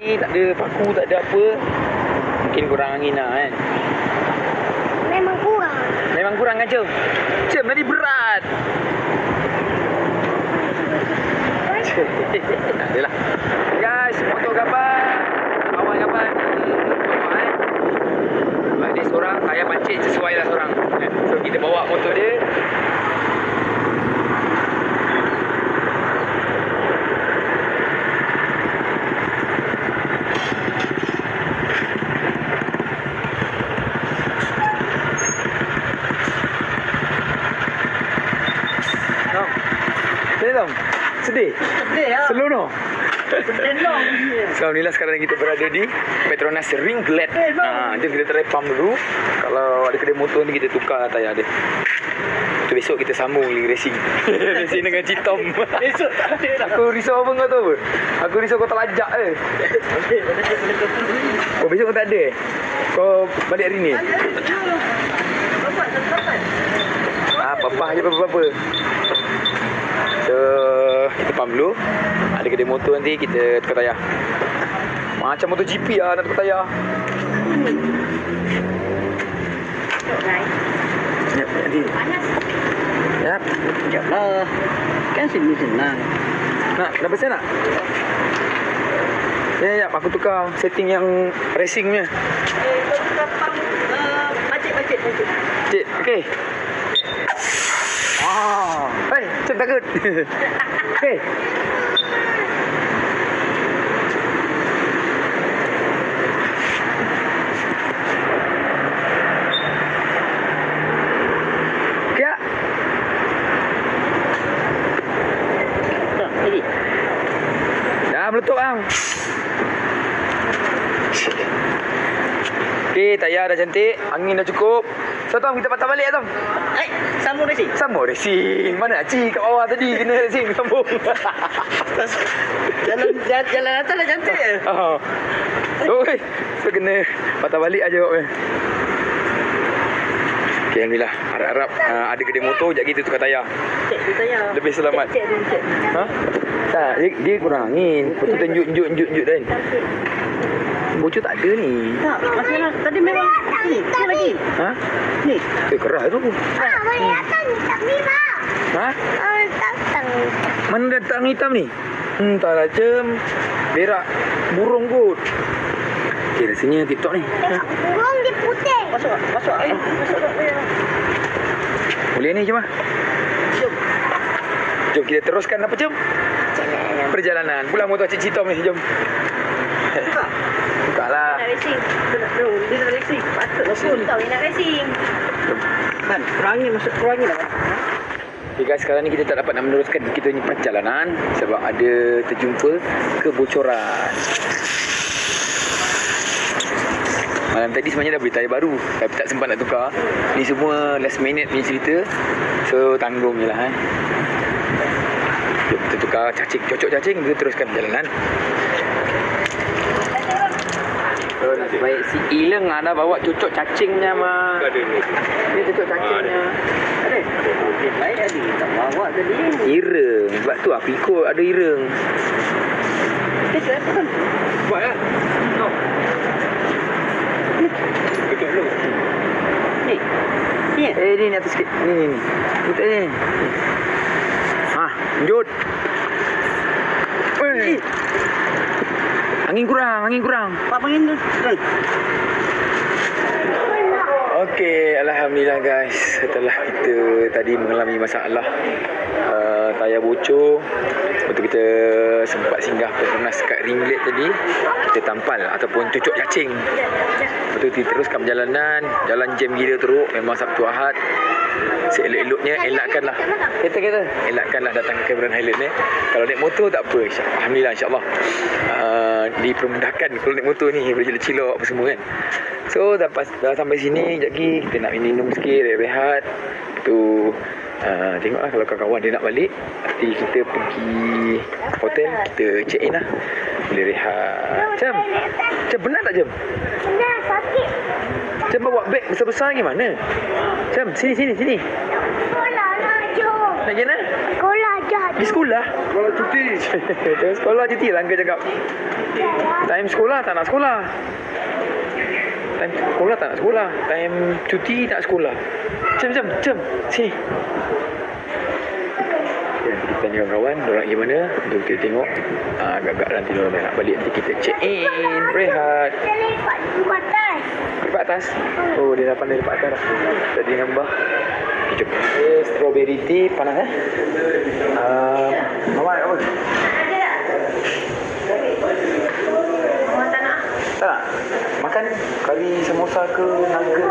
Ni tak ada paku, tak ada apa. Mungkin kurang angin lah kan. Memang kurang. Memang kurang kan Cem? Cem tadi berat. Tak adalah. Guys, motor gambar. Awal gambar. Sebab dia seorang, saya pancing sesuai lah seorang. So kita bawa motor dia. Sedih? Sedih lah. Seluruh? Sedih lah. So, Alhamdulillah sekarang kita berada di Petronas Ringlet. Jom kita try pump dulu. Kalau ada kedai motor ni kita tukar tayar dia. Tu besok kita sambung lagi racing. Racing dengan Citom. Besok tak ada dah. Aku risau apa kau tahu apa? Aku risau kau terlajak je. Oh besok kau tak ada Kau balik hari ni? Apa-apa je apa-apa. So, kita pump dulu. Ada kedai motor nanti kita tukar tayar. Macam motor GP lah nak tukar tayar. Sekejap, nanti. Panas. Sekejap. Sekejap lah. Kan sini senang. Nak pesan nak? Ya, aku tukar setting yang racing punya. Kau tukar pump. Bajet. Cik, okey. Hei, cik takut. Okey. Kya? Dah meletup bang. Okey, tayar dah cantik, angin dah cukup. So Tom, kita patah balik Tom. Sambung racing. Sambung racing. Mana Cik kat bawah tadi kena racing sambung. Jalan atas dah cantik je. Oi, so kena patah balik aja awak. Okay, Alhamdulillah. Harap-harap ada kedai motor, sekejap kita tukar tayar. Cek dia tayar. Lebih selamat. Cek. Ha? Tak, dia kurang angin. Lepas tu tunjuk kan. Bocor tak ada ni. Tak, masalah. Tadi memang ni lagi. Ha? Ni. Keras tu. Boleh datang hitam ni bang. Ha? Datang. Mana datang hitam ni? Tak lah Cem. Berak burung kot. Okay, rasanya TikTok ni. Burung dia putih. Masuk. Masuk. Boleh ni Cem lah. Jom kita teruskan apa Cem? Perjalanan. Pulang motor Cik Citom ni. Jom. Buka lah. Nak racing. Dia nak racing. Patutlah pun. Tahu dia nak racing. Kan, kurangin lah kan. Okay guys, sekarang ni kita tak dapat nak meneruskan kita punya perjalanan sebab ada terjumpa kebocoran. Malam tadi sebenarnya dah beli tayar baru tapi tak sempat nak tukar. Ni semua last minute punya cerita. So tanggung je lah Jom kita tukar cocok cacing, kita teruskan perjalanan. So nasib baik si Ileng ada bawa cocok cacingnya mah. Ada ni. Ni cocok cacingnya. Ada? Baik tadi. Tak bawa tadi. Ireng. Sebab tu aku ikut ada ireng. Cek apa kan? Buat lah. No. Betul dulu. Ni. Ni. Ni atas sikit. Ni. Betul ni. Ha, lanjut. Oi. Angin kurang. Pak angin tu. Okey, alhamdulillah guys. Setelah kita tadi mengalami masalah tayar bocor, lepas tu kita sempat singgah Petronas kat Ringlet tadi, kita tampal ataupun cucuk cacing. Lepas tu kita teruskan perjalanan, jalan jam gila teruk, memang Sabtu Ahad. Seelok-eloknya elakkanlah elakkanlah datang ke Cameron Highland ni. Kalau naik motor tak apa, alhamdulillah insya-Allah. Dipermudahkan kalau naik motor ni, boleh cilok apa semua kan. So dah sampai sini, sekejap lagi kita nak minum sikit, rehat. Tu tengoklah kalau kawan-kawan dia nak balik, nanti kita pergi hotel, kita check in lah. Boleh rehat. Cem benar tak Cem? Benar, sakit. Cem bawa beg besar-besar gimana? Cem, sini. Sekolah nak jom. Nak pergi mana? Sekolah Pergi sekolah? Kalau cuti. Time sekolah cuti lah Angga cakap. Time sekolah tak nak sekolah. Time sekolah tak nak sekolah. Time cuti tak sekolah. Jom. Sini. Kita tanya kawan-kawan, diorang gimana. Untuk kita tengok. Agak-agak nanti diorang nak balik. Nanti kita check in. Rehat. Lepak atas? Oh, dia dah pandai lepak atas dah. Tadi dengan Mbah. Okay, jom. Strawberry tea panas Mama nak apa? Tak nak? Makan kari samosa ke nugget ke?